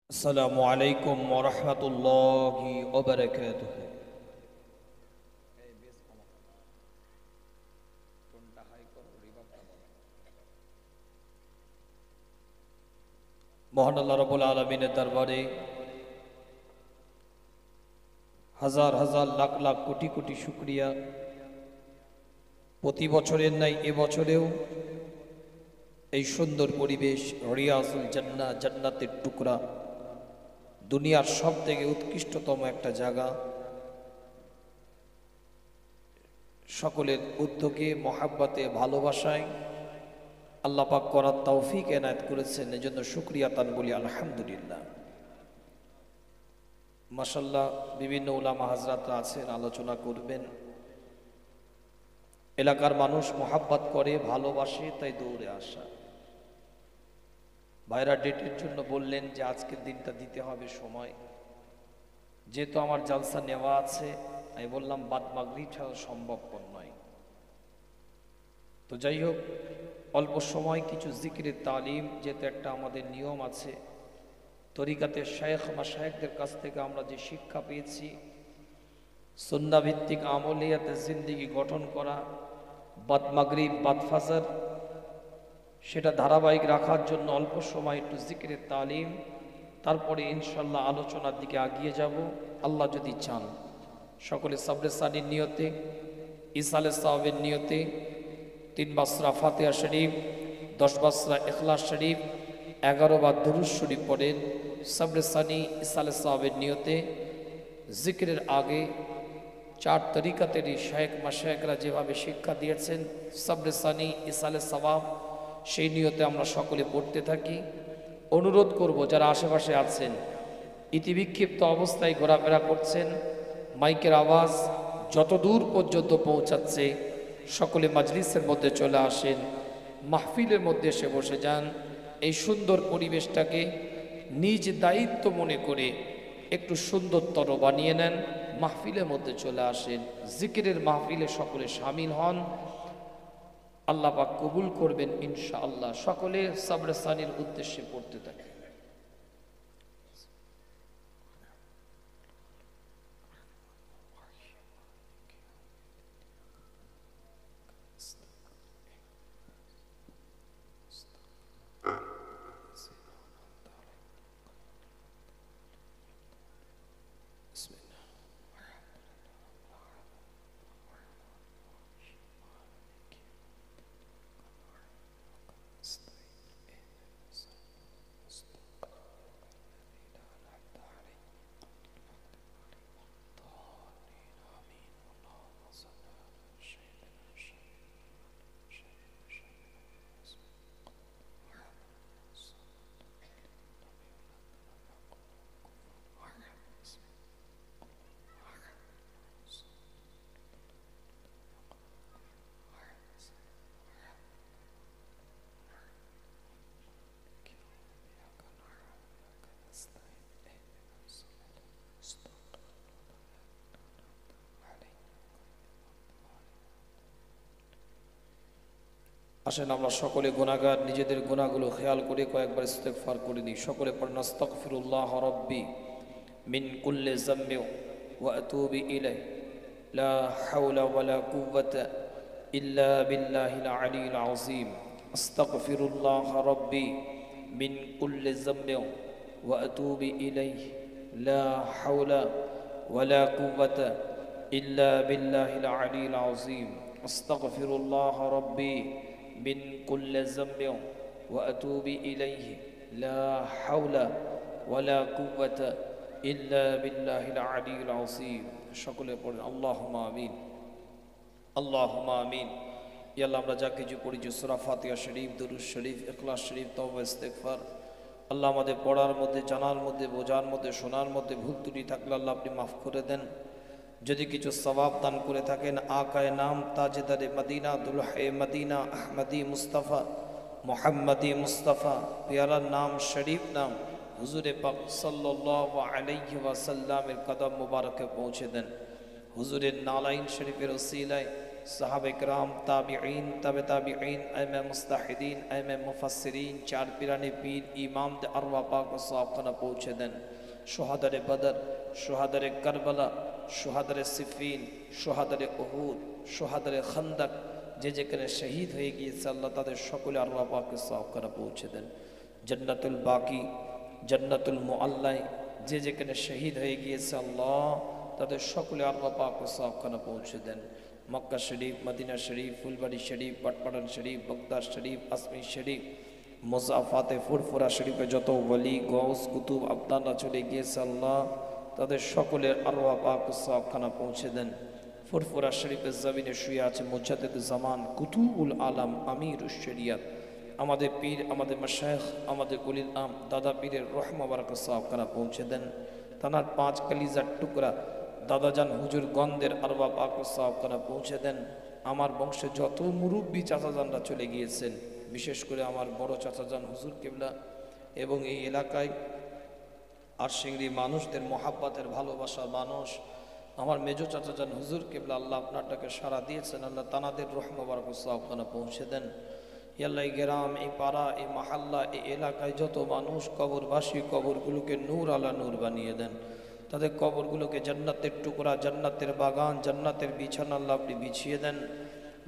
আসসালামু আলাইকুম ওয়া রাহমাতুল্লাহি ওয়া বারাকাতুহু। মহান আল্লাহ রাব্বুল আলামিনের দরবারে হাজার হাজার লাখ লাখ কোটি কোটি শুকরিয়া। প্রতি বছরের ন্যায় এবছরেও এই সুন্দর পরিবেশ, রিয়াজুল জান্নাহ, জান্নাতের টুকরা, দুনিয়ার সব থেকে উৎকৃষ্টতম একটা জায়গা, সকলের উদ্যোগে মহাব্বতে ভালোবাসায় আল্লাহ পাক করার তৌফিক এনায়েত করেছেন। এজন্য শুকরিয়া তান বলি আলহামদুলিল্লাহ। মাশাআল্লাহ, বিভিন্ন উলামা হাজরাতরা আছেন, আলোচনা করবেন। এলাকার মানুষ মহাব্বত করে, ভালোবাসে, তাই দৌড়ে আসা। ভাইরা ডেটের জন্য বললেন যে আজকের দিনটা দিতে হবে সময়, যেহেতু আমার জালসা নেওয়া আছে। আমি বললাম বাদ মাগরিব ছাড়া সম্ভবপর নয়। তো যাই হোক, অল্প সময় কিছু জিকিরের তালিম, যেহেতু একটা আমাদের নিয়ম আছে, তরিকাতে শায়েখ মাশায়েখদের কাছ থেকে আমরা যে শিক্ষা পেয়েছি, সুন্নাহ ভিত্তিক আমলিয়াতে জিন্দেগি গঠন করা, বাদ মাগরিব বাদ ফাজর, সেটা ধারাবাহিক রাখার জন্য অল্প সময় একটু জিকিরের তালিম, তারপরে ইনশাল্লাহ আলোচনার দিকে আগিয়ে যাব আল্লাহ যদি চান। সকলে সাবরে সানির নিয়তে, ইসালে সাহাবের নিয়তে 3 বাসরা ফাতিহা শরীফ, 10 বাসরা ইখলাস শরীফ, 11 বার দুরূদ শরীফ পড়েন। সাবরে সানি ইসালে সাহাবের নিয়তে জিকিরের আগে 4 তরিকাতেরই শায়েখ মাশায়েখরা যেভাবে শিক্ষা দিয়েছেন, সাবরে সানি ইসালে সাওয়াব, সেই নিয়তে আমরা সকলে পড়তে থাকি। অনুরোধ করব যারা আশেপাশে আছেন, ইতিবিক্ষিপ্ত অবস্থায় ঘোরাফেরা করছেন, মাইকের আওয়াজ যত দূর পর্যন্ত পৌঁছাচ্ছে, সকলে মাজলিসের মধ্যে চলে আসেন, মাহফিলের মধ্যে এসে বসে যান। এই সুন্দর পরিবেশটাকে নিজ দায়িত্ব মনে করে একটু সুন্দরতর বানিয়ে নেন, মাহফিলের মধ্যে চলে আসেন, জিকিরের মাহফিলে সকলে শামিল হন। আল্লাহ পাক কবুল করবেন ইনশাআল্লাহ। সকলে সাবরে সানির উদ্দেশ্যে পড়তে থাকে। আসেন আমরা সকলে গুনাহগার, নিজেদের গুনাহগুলো খেয়াল করে কয়েকবার ইস্তেগফার করে নিই। সকলে পড়েন আস্তাগফিরুল্লাহ রাব্বি মিন কুল্লি যামবি ওয়া আতুবু ইলাইহি লা হাওলা ওয়ালা কুওয়াতা ইল্লা বিল্লাহিল আলিয়্যিল আযীম। আস্তাগফিরুল্লাহ রাব্বি মিন কুল্লি যামবি ওয়া আতুবু ইলাইহি লা হাওলা ওয়ালা কুওয়াতা ইল্লা বিল্লাহিল আলিয়্যিল আযীম। আস্তাগফিরুল্লাহ রাব্বি من كل ذنب وأتوب إليه لا حول ولا قوة إلا بالله العلي العظيم। সকলে পড়েন আল্লাহুম্মা আমিন, আল্লাহুম্মা আমিন। ইয়া আল্লাহ, আমরা যা কিছু পড়েছি সূরা ফাতিহা শরীফ, দুরূদ শরীফ, ইখলাস শরীফ, তওবা ইস্তেগফার, আল্লাহ আমাদের পড়ার মধ্যে, জানার মধ্যে, বোঝার মধ্যে, শোনার মধ্যে ভুল ত্রুটি থাকলে আল্লাহ আপনি মাফ করে দেন। যদি কিছু সওয়াব দান করে থাকেন, আকায়ে নাম তাজদারে মদিনা, দুলহায়ে মদিনা, আহমদি মুস্তাফা, মুহাম্মদি মুস্তাফা, পেয়ারা নাম, শরীফ নাম হুজুরে পাক সাল্লাল্লাহু আলাইহি ওয়াসাল্লামের কদম মুবারকে পৌঁছে দেন। হুজুরের নালাইন শরীফের ওসিলায় সাহাবে کرام তাবিঈন তাবে তাবিঈন আইমে মুস্তাহিদিন আইমে মুফাসসিরিন চার পিরানি পীর ইমাম দে আরওয়া পাক ও সওয়াবখানা পৌঁছে দেন। শুহাদারে বদর, শুহাদারে কারবালা, শুহাদারে সিফিন, শুহাদারে উহুদ, শুহাদারে খন্দক, যে যেখানে শহীদ হয়ে গিয়েছে আল্লাহ তাদের সকলে আরওয়া পাকের সওয়াবখানা পৌঁছে দেন। জান্নাতুল বাকি, জান্নাতুল মুআল্লাই, যে যেখানে শহীদ হয়ে গিয়েছে আল্লাহ তাদের সকলে আরওয়া পাকের সওয়াবখানা পৌঁছে দেন। মক্কা শরীফ, মদিনা শরীফ, ফুলবাড়ি শরীফ, পাটপাড়ান শরীফ, বগদাদ শরীফ, আসমি শরীফ, মোজাফাতে ফুরফুরা শরীফে যত ওয়ালি গৌস কুতুব আবদালরা চলে গিয়েছে আল্লাহ তাদের সকলের আরওয়া পাক সওয়াবখানা পৌঁছে দেন। ফুরফুরা শরীফের জমিনে শুয়ে আছে মুজাদ্দিদ জামান কুতুবুল আলম আমিরুশ শরিয়ত, আমাদের পীর, আমাদের মাশায়েখ, আমাদের উলিল আম দাদা পীরের রহ মুবারক সওয়াবখানা পৌঁছে দেন। তানার 5 কলিজার টুকরা দাদাজান হুজুর গন্ধের আরওয়া পাক সওয়াবখানা পৌঁছে দেন। আমার বংশে যত মুরব্বী চাচাজানরা চলে গিয়েছেন, বিশেষ করে আমার বড় চাচাজান হুজুর কেবলা এবং এই এলাকায় আরশিংড়ি মানুষদের মহাব্বতের ভালোবাসা মানুষ আমার মেজো চাচাজান হুজুর কেবলা আল্লাহ আপনারটাকে সাড়া দিয়েছেন, আল্লাহ তানাদের রহ মুবারক সওয়াবখানা পৌঁছে দেন। ইয়াল্লাহ এই গ্রাম, এই পাড়া, এই মাহাল্লা, এই এলাকায় যত মানুষ কবরবাসী কবরগুলোকে নূর আলা নূর বানিয়ে দেন। তাদের কবরগুলোকে জান্নাতের টুকরা, জান্নাতের বাগান, জান্নাতের বিছানা আল্লাহ আপনি বিছিয়ে দেন।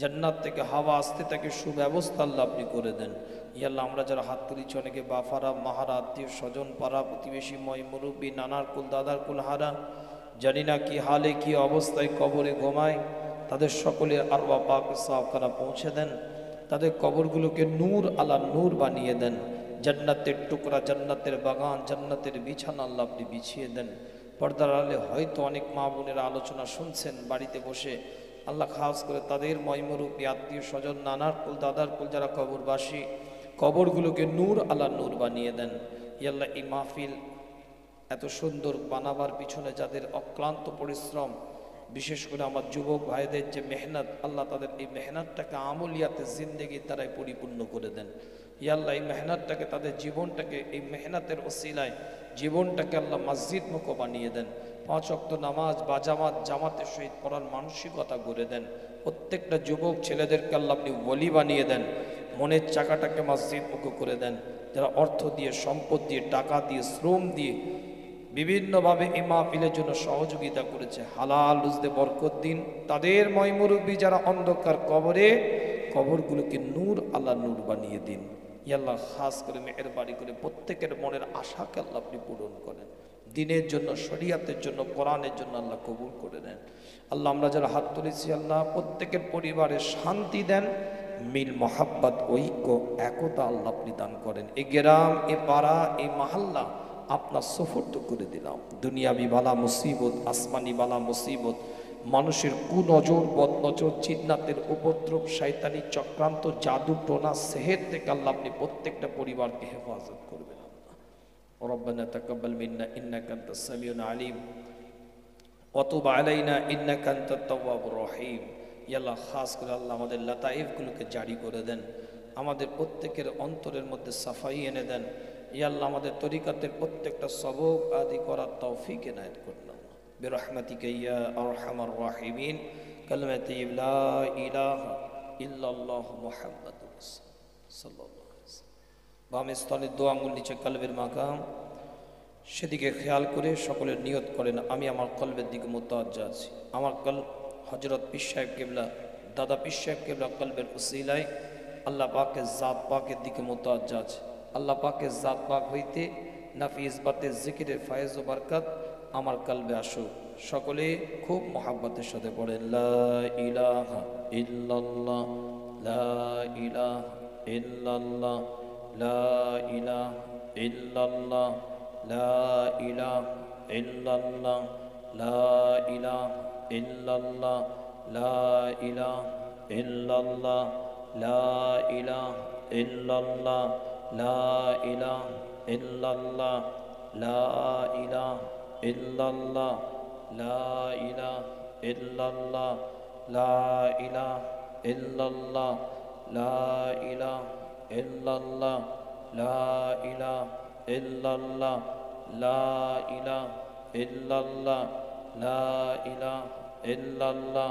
জান্নাত থেকে হাওয়া আসতে থাকে সুব্যবস্থা আল্লাহ আপনি করে দেন। ইয়াল্লাহ আমরা যারা হাত তুলিছি অনেকে বাফারা, মাহারা, আত্মীয় স্বজন, পাড়া প্রতিবেশী, ময় মুরব্বী, নানার কুল, দাদার কুল হারা, জানি না কি হালে কি অবস্থায় কবরে ঘুমায়, তাদের সকলের আরওয়া পাক সওয়াবখানা পৌঁছে দেন। তাদের কবরগুলোকে নূর আলা নূর বানিয়ে দেন। জান্নাতের টুকরা, জান্নাতের বাগান, জান্নাতের বিছানা আল্লাহ আপনি বিছিয়ে দেন। পর্দার আড়ালে হয়তো অনেক মা বোনেরা আলোচনা শুনছেন বাড়িতে বসে, আল্লাহ খাস করে তাদের ময়মুরব্বী, আত্মীয় স্বজন, নানার কুল, দাদার কুল যারা কবরবাসী, কবরগুলোকে নূর আলা নূর বানিয়ে দেন। ইয়াল্লাহ এই মাহফিল এত সুন্দর বানাবার পিছনে যাদের অক্লান্ত পরিশ্রম, বিশেষ করে আমার যুবক ভাইদের যে মেহনত, আল্লাহ তাদের এই মেহনতটাকে আমলিয়াতে জিন্দেগি তারাই পরিপূর্ণ করে দেন। ইয়াল্লাহ এই মেহনতটাকে, তাদের জীবনটাকে, এই মেহনতের ওসিলায় জীবনটাকে আল্লাহ মসজিদ মুখো বানিয়ে দেন। 5 ওয়াক্ত নামাজ বাজামাত জামাতের সহিত পড়ার মানসিকতা গড়ে দেন। প্রত্যেকটা যুবক ছেলেদেরকে আল্লাহ আপনি ওলি বানিয়ে দেন। মনের চাকাটাকে মসজিদ মুখো করে দেন। যারা অর্থ দিয়ে, সম্পদ দিয়ে, টাকা দিয়ে, শ্রম দিয়ে বিভিন্নভাবে এই মাহফিলের জন্য সহযোগিতা করেছে, হালাল রুজদে বরকত দিন। তাদের ময়মুরব্বী যারা অন্ধকার কবরে, কবরগুলোকে নূর আল্লাহ নূর বানিয়ে দিন। ইয়াল্লাহ খাস করে মেহেরবানি করে প্রত্যেকের মনের আশাকে আল্লাহ আপনি পূরণ করেন। দিনের জন্য, শরিয়াতের জন্য, কোরআনের জন্য আল্লাহ কবুল করে নেন। আল্লাহ আমরা যারা হাত তুলেছি আল্লাহ প্রত্যেকের পরিবারে শান্তি দেন, মিল মহাব্বত, ঐক্য, একতা আল্লাহ আপনি দান করেন। এই গ্রাম, এ পাড়া, এই মাহাল্লা আপনার সফর্দ করে দিলাম। দুনিয়াবি বালা মুসিবত, আসমানি বালা মুসিবত, মানুষের কুনজর, বদনজর, জিন্নাতের উপদ্রব, শয়তানি চক্রান্ত, জাদু টোনা, সেহের থেকে আল্লাহ আপনি প্রত্যেকটা পরিবারকে হেফাজত করবেন। রব্বানা তাকাব্বাল মিন্না ইন্নাকা আনতাস সামিউল আলিম ওয়া তুব আলাইনা ইন্নাকা আনতাত তাওয়াবুর রহিম। ইয়া আল্লাহ খাস করে আল্লাহ আমাদের লতায়েফগুলোকে জারি করে দেন, আমাদের প্রত্যেকের অন্তরের মধ্যে সাফাই এনে দেন। ইয়া আল্লাহ আমাদের তরিকাতের প্রত্যেকটা সবক আদি করার তৌফিক এনায়েত করুন বিরহমাতিকা ইয়া আরহামার রাহিমিন। কালিমা তাইয়্যিবা লা ইলাহা ইল্লাল্লাহু মুহাম্মাদুর রাসূলুল্লাহ সাল্লাল্লাহু আলাইহি ওয়াসাল্লাম। বাম স্থলে দো আঙ্গুল নিচে কলবের মাকাম, সেদিকে খেয়াল করে সকলের নিয়ত করেন আমি আমার কলবের দিকে মুতাওয়াজ্জা আছি। আমার কল হযরত পীর সাহেব কেবলা, দাদা পীর সাহেব কেবলা কলবের উসিলায় আল্লাহ পাকের জাত পাকের দিকে মুতাওয়াজ্জা আছে। আল্লাহ পাকের জাত পাক হইতে নাফি ইসবাতের জিকিরের ফায়েজ ও বরকত আমার কলবে আসুক। সকলে খুব মহাব্বতের সাথে পড়েন লা ইলাহা ইল্লাল্লাহ, লা ইলাহা ইল্লাল্লাহ, লা ইলাহা ইল্লাল্লাহ, লা ইলাহা ইল্লাল্লাহ, লা ইলাহা ইল্লাল্লাহ, লা ইলাহা ইল্লাল্লাহ, লা ইলাহা ইল্লাল্লাহ, লা ইলাহা ইল্লাল্লাহ, লা ইলাহা ইল্লাল্লাহ, লা ইলাহা ইল্লাল্লাহ, লা ইলাহা ইল্লাল্লাহ, লা ইলাহা ইল্লাল্লাহ, লা ইলাহা ইল্লাল্লাহ, লা ইলাহা ইল্লাল্লাহ, লা ইলাহা ইল্লাল্লাহ।